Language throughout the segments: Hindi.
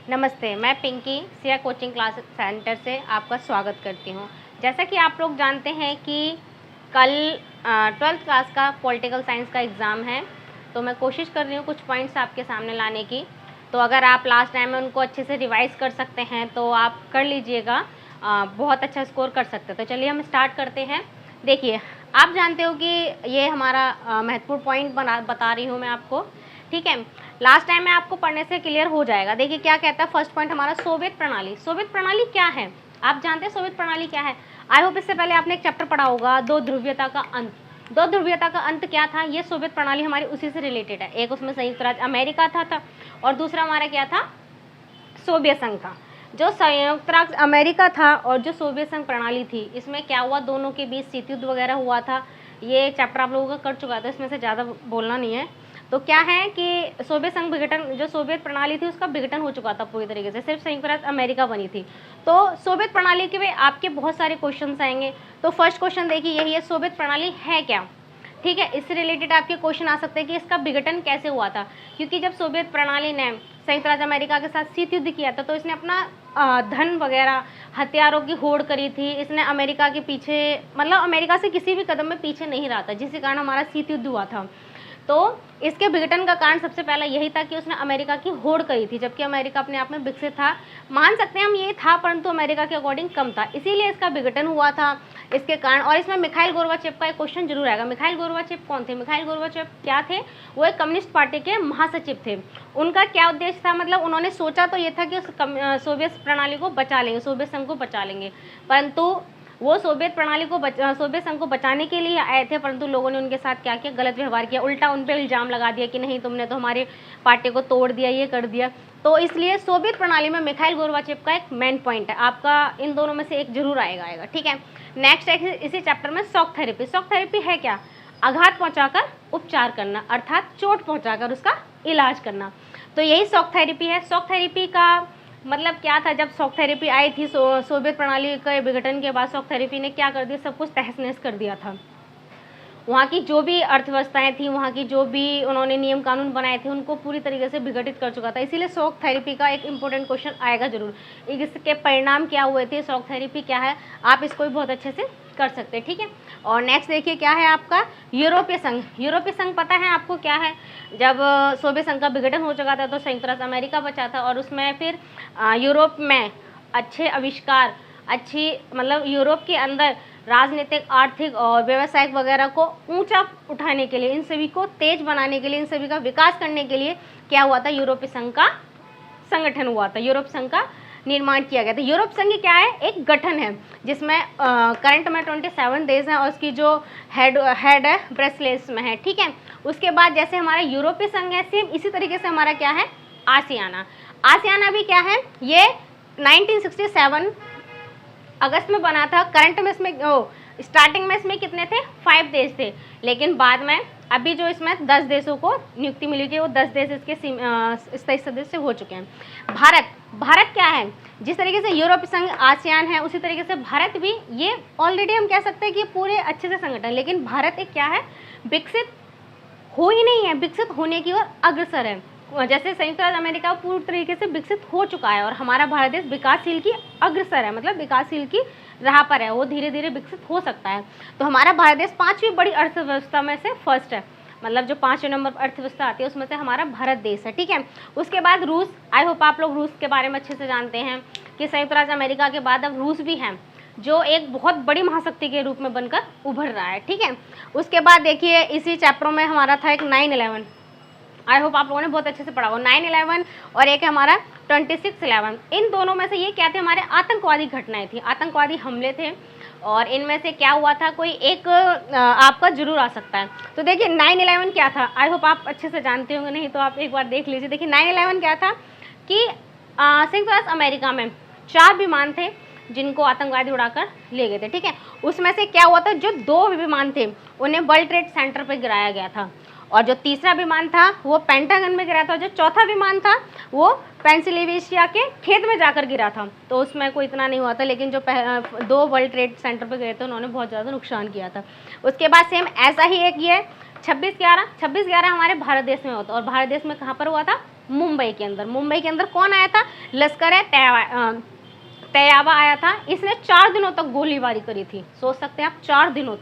नमस्ते, मैं Pinky Siya coaching class centre से आपका स्वागत करती हूँ। जैसा कि आप लोग जानते हैं कि कल 12th क्लास का पॉलिटिकल साइंस का एग्ज़ाम है, तो मैं कोशिश कर रही हूँ कुछ पॉइंट्स आपके सामने लाने की। तो अगर आप लास्ट टाइम में उनको अच्छे से रिवाइज़ कर सकते हैं तो आप कर लीजिएगा, बहुत अच्छा स्कोर कर सकते हैं। तो चलिए हम स्टार्ट करते हैं। देखिए, आप जानते हो कि ये हमारा महत्वपूर्ण पॉइंट बता रही हूँ मैं आपको, ठीक है। लास्ट टाइम में आपको पढ़ने से क्लियर हो जाएगा। देखिए क्या कहता है, फर्स्ट पॉइंट हमारा सोवियत प्रणाली। सोवियत प्रणाली क्या है, आप जानते हैं सोवियत प्रणाली क्या है? आई होप इससे पहले आपने एक चैप्टर पढ़ा होगा, दो ध्रुवीयता का अंत। दो ध्रुवीयता का अंत क्या था? ये सोवियत प्रणाली हमारी उसी से रिलेटेड है। एक उसमें संयुक्त राज्य अमेरिका था और दूसरा हमारा क्या था, सोवियत संघ था। जो संयुक्त राज्य अमेरिका था और जो सोवियत संघ प्रणाली थी, इसमें क्या हुआ, दोनों के बीच शीत युद्ध वगैरह हुआ था। ये चैप्टर आप लोगों का कर चुका था, इसमें से ज़्यादा बोलना नहीं है। तो क्या है कि सोवियत संघ विघटन, जो सोवियत प्रणाली थी उसका विघटन हो चुका था पूरी तरीके से, सिर्फ संयुक्त राज्य अमेरिका बनी थी। तो सोवियत प्रणाली के में आपके बहुत सारे क्वेश्चंस आएंगे। तो फर्स्ट क्वेश्चन देखिए यही है, सोवियत प्रणाली है क्या, ठीक है। इससे रिलेटेड आपके क्वेश्चन आ सकते हैं कि इसका विघटन कैसे हुआ था, क्योंकि जब सोवियत प्रणाली ने संयुक्त राज्य अमेरिका के साथ शीत युद्ध किया था तो इसने अपना धन वगैरह, हथियारों की होड़ करी थी। इसने अमेरिका के पीछे, मतलब अमेरिका से किसी भी कदम में पीछे नहीं रहा था, जिसके कारण हमारा शीत युद्ध हुआ था। तो इसके विघटन का कारण सबसे पहला यही था कि उसने अमेरिका की होड़ करी थी, जबकि अमेरिका अपने आप में विकसित था, मान सकते हैं हम ये था, परंतु अमेरिका के अकॉर्डिंग कम था, इसीलिए इसका विघटन हुआ था इसके कारण। और इसमें मिखाइल गोर्बाचेव का एक क्वेश्चन जरूर आएगा। मिखाइल गोर्बाचेव कौन थे? मिखाइल गोर्बाचेव क्या थे? वो एक कम्युनिस्ट पार्टी के महासचिव थे। उनका क्या उद्देश्य था, मतलब उन्होंने सोचा तो ये था कि उस सोवियत प्रणाली को बचा लेंगे, सोवियत संघ को बचा लेंगे, परंतु वो सोवियत प्रणाली को सोवियत संघ को बचाने के लिए आए थे, परंतु लोगों ने उनके साथ क्या किया, गलत व्यवहार किया, उल्टा उन पर इल्ज़ाम लगा दिया कि नहीं तुमने तो हमारे पार्टी को तोड़ दिया, ये कर दिया। तो इसलिए सोवियत प्रणाली में मिखाइल गोर्बाचेव का एक मेन पॉइंट है, आपका इन दोनों में से एक जरूर आएगा, ठीक है। नेक्स्ट है इसी चैप्टर में शॉक थेरेपी। शॉक थेरेपी है क्या? आघात पहुंचाकर उपचार करना, अर्थात चोट पहुंचाकर उसका इलाज करना। तो यही शॉक थेरेपी है। शॉक थेरेपी का मतलब क्या था, जब शॉक थेरेपी आई थी सोवियत प्रणाली के विघटन के बाद शॉक थेरेपी ने क्या कर दिया, सब कुछ तहस नहस कर दिया था। वहाँ की जो भी अर्थव्यवस्थाएं थी, वहाँ की जो भी उन्होंने नियम कानून बनाए थे, उनको पूरी तरीके से विघटित कर चुका था। इसीलिए शॉक थेरेपी का एक इंपॉर्टेंट क्वेश्चन आएगा जरूर। इसके परिणाम क्या हुए थे, शॉक थेरेपी क्या है, आप इसको भी बहुत अच्छे से कर सकते हैं, ठीक है। और नेक्स्ट देखिए क्या है आपका, यूरोपीय संघ। यूरोपीय संघ पता है आपको क्या है? जब सोवियत संघ का विघटन हो चुका था तो संयुक्त राज्य अमेरिका बचा था, और उसमें फिर यूरोप में अच्छे आविष्कार, अच्छी मतलब यूरोप के अंदर राजनीतिक, आर्थिक और व्यावसायिक वगैरह को ऊंचा उठाने के लिए, इन सभी को तेज बनाने के लिए, इन सभी का विकास करने के लिए क्या हुआ था, यूरोपीय संघ का संगठन हुआ था, यूरोप संघ का निर्माण किया गया था। यूरोप संघ क्या है? एक गठन है जिसमें करंट में 27 देश हैं और उसकी जो हेड है ब्रसेल्स में है, ठीक है। उसके बाद जैसे हमारा यूरोपीय संघ है, सेम इसी तरीके से हमारा क्या है, आसियाना। आसियाना भी क्या है, ये 1967 अगस्त में बना था। करंट में इसमें स्टार्टिंग में इसमें कितने थे, 5 देश थे, लेकिन बाद में अभी जो इसमें 10 देशों को नियुक्ति मिली थी, वो 10 देश इसके स्थायी सदस्य हो चुके हैं। भारत क्या है, जिस तरीके से यूरोपीय संघ आसियान है, उसी तरीके से भारत भी, ये ऑलरेडी हम कह सकते हैं कि पूरे अच्छे से संगठन, लेकिन भारत एक क्या है, विकसित हो ही नहीं है, विकसित होने की ओर अग्रसर है। जैसे संयुक्त राज्य अमेरिका पूरी तरीके से विकसित हो चुका है और हमारा भारत देश विकासशील की अग्रसर है, मतलब विकासशील की राह पर है, वो धीरे धीरे विकसित हो सकता है। तो हमारा भारत देश 5वीं बड़ी अर्थव्यवस्था में से फर्स्ट है, मतलब जो 5वें नंबर पर अर्थव्यवस्था आती है उसमें से हमारा भारत देश है, ठीक है। उसके बाद रूस। आई होप आप लोग रूस के बारे में अच्छे से जानते हैं कि संयुक्त राज्य अमेरिका के बाद अब रूस भी है, जो एक बहुत बड़ी महाशक्ति के रूप में बनकर उभर रहा है, ठीक है। उसके बाद देखिए इसी चैप्टर में हमारा था एक 9/11। आई होप आप लोगों ने बहुत अच्छे से पढ़ा हो। 9/11 और एक है हमारा 26/11। इन दोनों में से ये क्या थे, हमारे आतंकवादी घटनाएं थी, आतंकवादी हमले थे, और इनमें से क्या हुआ था, कोई एक आपका जरूर आ सकता है। तो देखिए 9/11 क्या था, आई होप आप अच्छे से जानते होंगे, नहीं तो आप एक बार देख लीजिए। देखिए 9/11 क्या था कि संयुक्त राज्य अमेरिका में 4 विमान थे जिनको आतंकवादी उड़ाकर ले गए थे, ठीक है। उसमें से क्या हुआ था, जो 2 विमान थे उन्हें वर्ल्ड ट्रेड सेंटर पर गिराया गया था, और जो तीसरा विमान था वो पेंटागन में गिरा था, जो चौथा विमान था वो पेंसिल्वेनिया के खेत में जाकर गिरा था। तो उसमें कोई इतना नहीं हुआ था, लेकिन जो 2 वर्ल्ड ट्रेड सेंटर पे गए थे उन्होंने बहुत ज़्यादा नुकसान किया था। उसके बाद सेम ऐसा ही एक ये 26/11 हमारे भारत देश में होता, और भारत देश में कहाँ पर हुआ था, मुंबई के अंदर। मुंबई के अंदर कौन आया था? लश्कर तैयबा आया था। इसने 4 दिनों तक गोलीबारी करी थी। सोच सकते हैं आप, 4 दिनों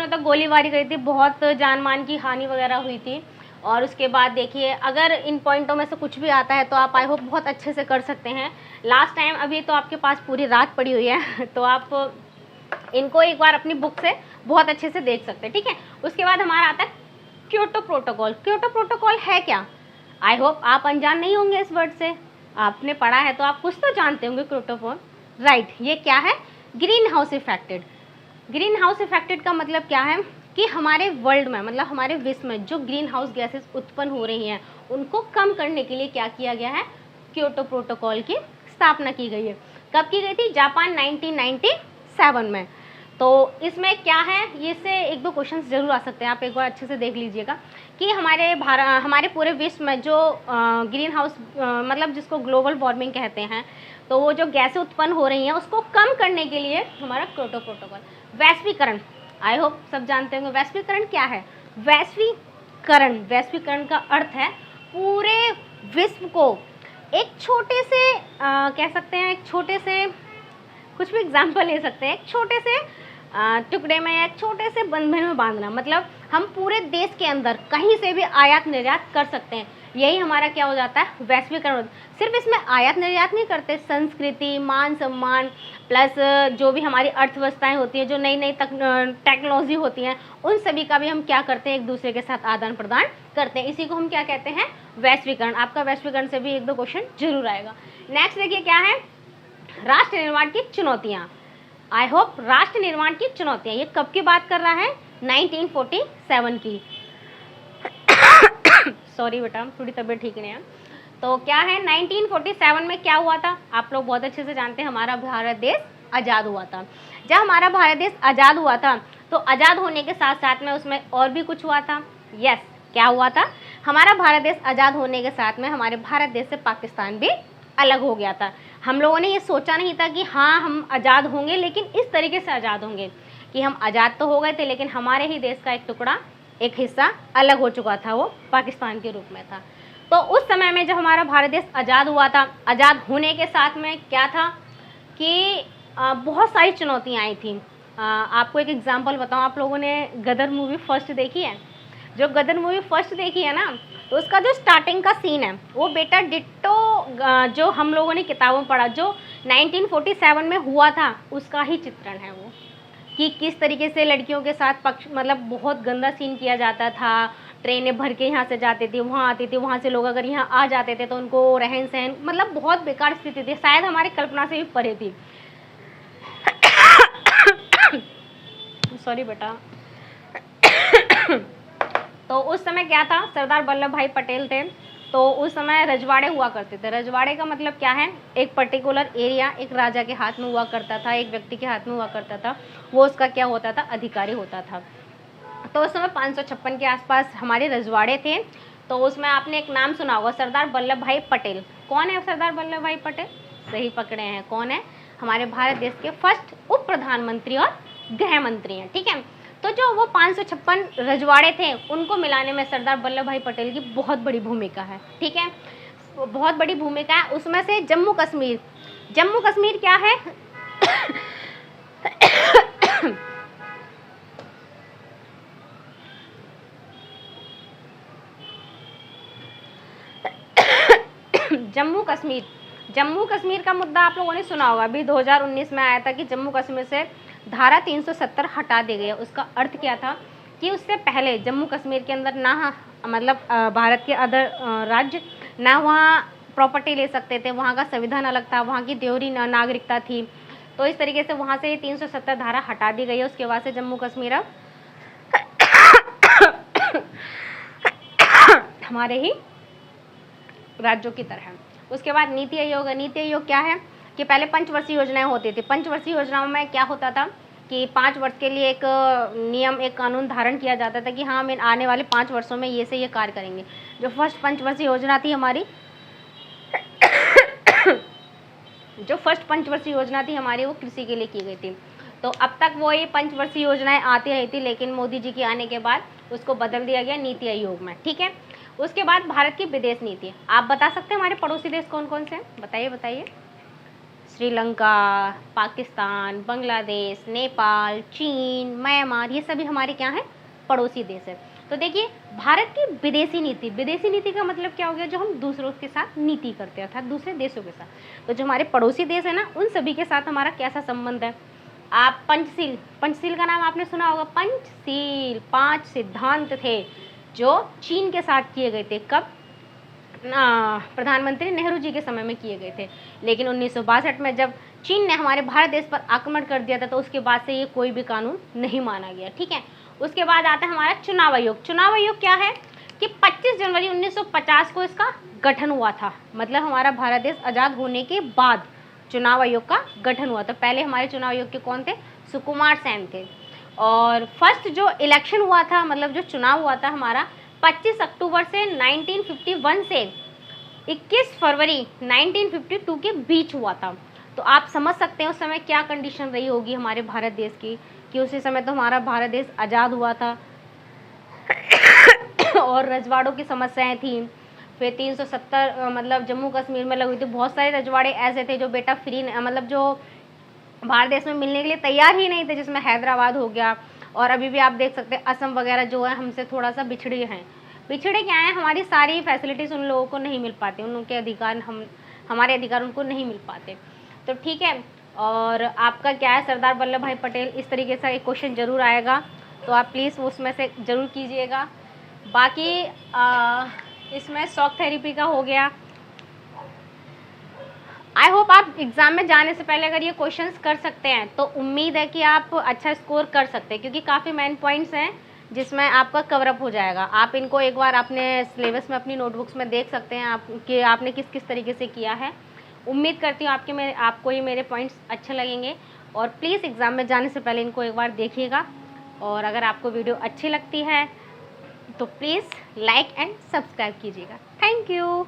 तक गोलीबारी करी थी। बहुत जान मान की हानि वगैरह हुई थी। और उसके बाद देखिए, अगर इन पॉइंटों में से कुछ भी आता है तो आप आई होप बहुत अच्छे से कर सकते हैं। लास्ट टाइम अभी तो आपके पास पूरी रात पड़ी हुई है तो आप इनको एक बार अपनी बुक से बहुत अच्छे से देख सकते हैं, ठीक है। उसके बाद हमारा आता है क्योटो प्रोटोकॉल। क्योटो प्रोटोकॉल है क्या? आई होप आप अनजान नहीं होंगे इस वर्ड से। आपने पढ़ा है तो आप कुछ तो जानते होंगे क्योटो। राइट, ये क्या है? Green house affected. Green house affected का मतलब क्या है कि हमारे वर्ल्ड में, मतलब हमारे विश्व में जो ग्रीन हाउस गैसेस उत्पन्न हो रही हैं उनको कम करने के लिए क्या किया गया है? क्योटो प्रोटोकॉल की स्थापना की गई है। कब की गई थी? जापान 1997 में। तो इसमें क्या है, ये से एक दो क्वेश्चंस जरूर आ सकते हैं, आप एक बार अच्छे से देख लीजिएगा कि हमारे पूरे विश्व में जो ग्रीन हाउस मतलब जिसको ग्लोबल वार्मिंग कहते हैं, तो वो जो गैसें उत्पन्न हो रही हैं उसको कम करने के लिए हमारा क्योटो प्रोटोकॉल। वैश्वीकरण, आई होप सब जानते होंगे। वैश्वीकरण क्या है? वैश्वीकरण का अर्थ है पूरे विश्व को एक छोटे से कह सकते हैं, एक छोटे से कुछ भी एग्जाम्पल ले सकते हैं, एक छोटे से टुकड़े में या एक छोटे से बंधन में बांधना। मतलब हम पूरे देश के अंदर कहीं से भी आयात निर्यात कर सकते हैं। यही हमारा क्या हो जाता है? वैश्वीकरण। सिर्फ इसमें आयात निर्यात नहीं करते, संस्कृति, मान सम्मान प्लस जो भी हमारी अर्थव्यवस्थाएं होती हैं, जो नई नई टेक्नोलॉजी होती हैं, उन सभी का भी हम क्या करते हैं? एक दूसरे के साथ आदान प्रदान करते हैं। इसी को हम क्या कहते हैं? वैश्वीकरण। आपका वैश्वीकरण से भी एक दो क्वेश्चन जरूर आएगा। नेक्स्ट देखिए क्या है? राष्ट्र निर्माण की चुनौतियाँ। आई होप राष्ट्र निर्माण की चुनौतियाँ, ये कब की बात कर रहा है? 1947 की। सॉरी बेटा, थोड़ी तबीयत ठीक नहीं है। तो क्या है, 1947 में क्या हुआ था? आप लोग बहुत अच्छे से जानते हैं, हमारा भारत देश आज़ाद हुआ था। जब हमारा भारत देश आज़ाद हुआ था तो आज़ाद होने के साथ साथ में उसमें और भी कुछ हुआ था। यस, क्या हुआ था? हमारा भारत देश आज़ाद होने के साथ में हमारे भारत देश से पाकिस्तान भी अलग हो गया था। हम लोगों ने ये सोचा नहीं था कि हाँ हम आज़ाद होंगे, लेकिन इस तरीके से आज़ाद होंगे कि हम आज़ाद तो हो गए थे लेकिन हमारे ही देश का एक टुकड़ा, एक हिस्सा अलग हो चुका था, वो पाकिस्तान के रूप में था। तो उस समय में जब हमारा भारत देश आज़ाद हुआ था, आज़ाद होने के साथ में क्या था कि बहुत सारी चुनौतियाँ आई थी। आपको एक एग्जांपल बताऊँ, आप लोगों ने गदर मूवी फर्स्ट देखी है? जो गदर मूवी फर्स्ट देखी है ना, तो उसका जो स्टार्टिंग का सीन है वो बेटा डिट्टो जो हम लोगों ने किताबों में पढ़ा, जो 1947 में हुआ था, उसका ही चित्रण है वो, कि किस तरीके से लड़कियों के साथ मतलब बहुत गंदा सीन किया जाता था। ट्रेनें भर के यहाँ से जाती थी, वहाँ आती थी, वहाँ से लोग अगर यहाँ आ जाते थे तो उनको रहन सहन, मतलब बहुत बेकार स्थिति थी, शायद हमारी कल्पना से भी परे थी। सॉरी बेटा। तो उस समय क्या था, सरदार वल्लभ भाई पटेल थे, तो उस समय रजवाड़े हुआ करते थे। रजवाड़े का मतलब क्या है? एक पर्टिकुलर एरिया एक राजा के हाथ में हुआ करता था, एक व्यक्ति के हाथ में हुआ करता था, वो उसका क्या होता था? अधिकारी होता था। तो उस समय 556 के आसपास हमारे रजवाड़े थे। तो उसमें आपने एक नाम सुना होगा, सरदार वल्लभ भाई पटेल। कौन है सरदार वल्लभ भाई पटेल? सही पकड़े हैं, कौन है? हमारे भारत देश के फर्स्ट उप प्रधानमंत्री और गृह मंत्री हैं, ठीक है। तो जो वो 556 रजवाड़े थे, उनको मिलाने में सरदार वल्लभ भाई पटेल की बहुत बड़ी भूमिका है, ठीक है, बहुत बड़ी भूमिका है। उसमें से जम्मू कश्मीर, जम्मू कश्मीर क्या है? जम्मू कश्मीर का मुद्दा आप लोगों ने सुना होगा, अभी 2019 में आया था कि जम्मू कश्मीर से धारा 370 हटा दी गई है। उसका अर्थ क्या था कि उससे पहले जम्मू कश्मीर के अंदर ना मतलब भारत के अदर राज्य ना वहाँ प्रॉपर्टी ले सकते थे, वहाँ का संविधान अलग था, वहाँ की त्योरी नागरिकता थी। तो इस तरीके से वहाँ से 370 धारा हटा दी गई है। उसके बाद से जम्मू कश्मीर अब हमारे ही राज्यों की तरह है। उसके बाद नीति आयोग है। नीति आयोग क्या है कि पहले पंचवर्षीय योजनाएं होती थी। पंचवर्षीय योजनाओं में क्या होता था कि 5 वर्ष के लिए एक नियम, एक कानून धारण किया जाता था कि हाँ हम इन आने वाले 5 वर्षों में ये से ये कार्य करेंगे। जो फर्स्ट पंचवर्षीय योजना थी हमारी वो कृषि के लिए की गई थी। तो अब तक वो ये पंचवर्षीय योजनाएं आती रही थी, लेकिन मोदी जी के आने के बाद उसको बदल दिया गया नीति आयोग में, ठीक है। उसके बाद भारत की विदेश नीति। आप बता सकते हैं हमारे पड़ोसी देश कौन कौन से हैं? बताइए बताइए। श्रीलंका, पाकिस्तान, बांग्लादेश, नेपाल, चीन, म्यांमार, ये सभी हमारे क्या हैं? पड़ोसी देश है। तो देखिए भारत की विदेशी नीति का मतलब क्या हो गया? जो हम दूसरों के साथ नीति करते हैं, अर्थात दूसरे देशों के साथ। तो जो हमारे पड़ोसी देश है ना, उन सभी के साथ हमारा कैसा संबंध है? आप पंचशील का नाम आपने सुना होगा। पंचशील 5 सिद्धांत थे जो चीन के साथ किए गए थे। कब? प्रधानमंत्री नेहरू जी के समय में किए गए थे। लेकिन 1962 में जब चीन ने हमारे भारत देश पर आक्रमण कर दिया था, तो उसके बाद से ये कोई भी कानून नहीं माना गया। ठीक है। उसके बाद आता है हमारा चुनाव आयोग। चुनाव आयोग क्या है कि 25 जनवरी 1950 को इसका गठन हुआ था। मतलब हमारा भारत देश आज़ाद होने के बाद चुनाव आयोग का गठन हुआ था। पहले हमारे चुनाव आयोग के कौन थे? सुकुमार सेन थे। और फर्स्ट जो इलेक्शन हुआ था, मतलब जो चुनाव हुआ था हमारा, 25 अक्टूबर से 1951 से 21 फरवरी 1952 के बीच हुआ था। तो आप समझ सकते हैं उस समय क्या कंडीशन रही होगी हमारे भारत देश की, कि उसी समय तो हमारा भारत देश आज़ाद हुआ था और रजवाड़ों की समस्याएं थी। फिर 370 मतलब जम्मू कश्मीर में लगी थी। बहुत सारे रजवाड़े ऐसे थे जो बेटा फ्री मतलब जो भारत देश में मिलने के लिए तैयार ही नहीं थे, जिसमें हैदराबाद हो गया। और अभी भी आप देख सकते हैं असम वगैरह जो है हमसे थोड़ा सा पिछड़े हैं। पिछड़े क्या है? हमारी सारी फैसिलिटीज़ उन लोगों को नहीं मिल पाती, उनके अधिकार हमारे अधिकार उनको नहीं मिल पाते। तो ठीक है। और आपका क्या है, सरदार वल्लभ भाई पटेल, इस तरीके से एक क्वेश्चन ज़रूर आएगा, तो आप प्लीज़ उसमें से ज़रूर कीजिएगा। बाकी इसमें शॉक थेरेपी का हो गया। आई होप आप एग्ज़ाम में जाने से पहले अगर ये क्वेश्चंस कर सकते हैं तो उम्मीद है कि आप अच्छा स्कोर कर सकते हैं, क्योंकि काफ़ी मेन पॉइंट्स हैं जिसमें आपका कवरअप हो जाएगा। आप इनको एक बार अपने सिलेबस में अपनी नोटबुक्स में देख सकते हैं कि आपने किस किस तरीके से किया है। उम्मीद करती हूँ आपको ये मेरे पॉइंट्स अच्छे लगेंगे। और प्लीज़ एग्ज़ाम में जाने से पहले इनको एक बार देखिएगा। और अगर आपको वीडियो अच्छी लगती है तो प्लीज़ लाइक एंड सब्सक्राइब कीजिएगा। Thank you.